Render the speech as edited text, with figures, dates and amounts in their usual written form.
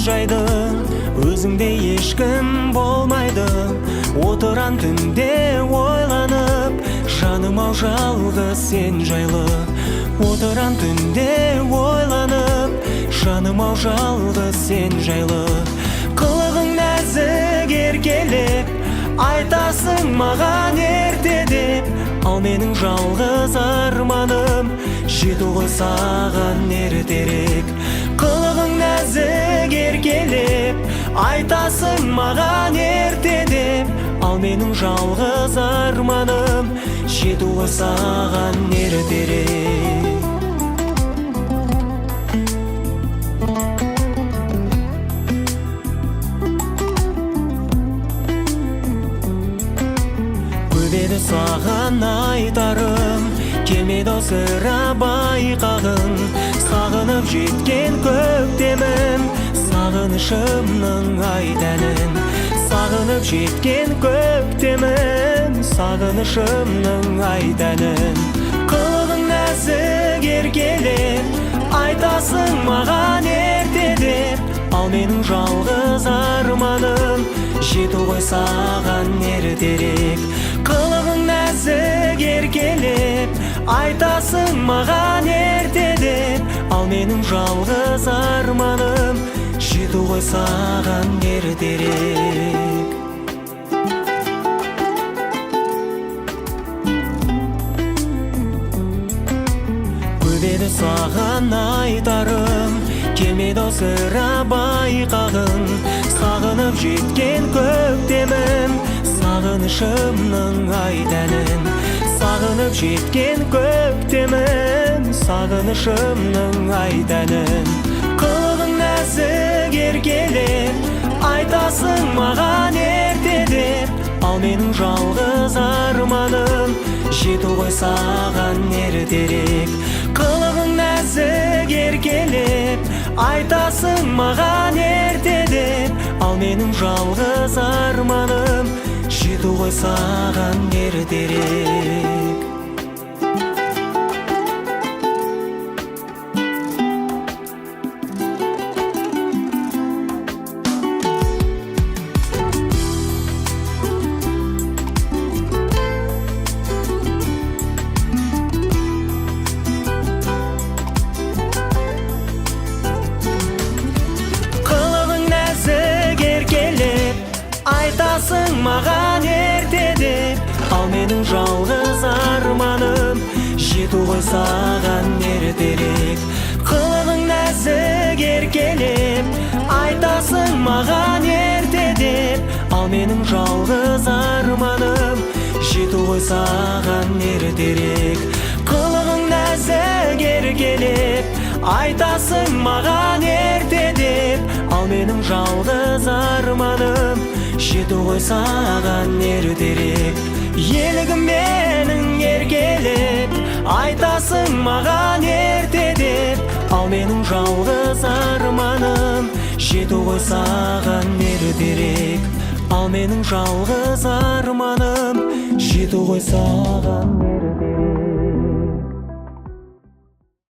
жайды, өзіңде ешкім болмайды. Отыран түнде ойланып, жаным ау жалғыз сен жайлы. Отыран түнде ойланып, жаным ау жалғыз сен жайлы. Қылығың нәзік еркелеп, айтасың маған ерте деп. Ал менің жалғыз арманым, жету ғой саған ертерек. Қылығың нәзік еркелеп, айтасың маған ерте деп. Ал менің жалғыз арманым, жету ғой саған ертерек. Көбеді саған айтарым, келмеді сыра байқағын. Сағынып жеткен көктемім, сағынышымның айтәнін. Сағынып жеткен көктемім, сағынышымның айтәнін. Қылығың нәзік еркелеп, айтасың маған ерте деп. Ал менің жалғыз арманым, жету ғой саған ертерек. Қылығың нәзік еркелеп, айтасың маған ерте деп. Ал менің жалғыз арманым, жету ғой саған ертерек. Көбеді саған айтарым, келмеді сыра байқағын. Сағынып жеткен көктемім, сағынышымның айтәнін. Сағынып жеткен көктемім, сағынышымның айтәнін. Қылығың нәзік еркелеп, айтасың маған ерте деп. Ал менің жалғыз арманым, жету ғой саған ертерек. Қылығың нәзік еркелеп, айтасың маған ерте деп. Ал менің жалғыз арманым, жету ғой саған ертерек. Айтасың маған ерте деп. Ал менің жалғыз арманым, жету ғой саған ертерек. Қылығың нәзік еркелеп, айтасың маған ерте деп. Ал менің жалғыз арманым, жету ғой саған ертерек. Қылығың нәзік еркелеп, айтасың маған ерте деп. Ал менің жалғыз арманым, жету ғой саған ертерек. Елігім менің еркелеп, айтасың маған ерте деп. Ал менің жалғыз арманым, жету ғой саған ертерек. Ал менің жалғыз арманым, жету ғой саған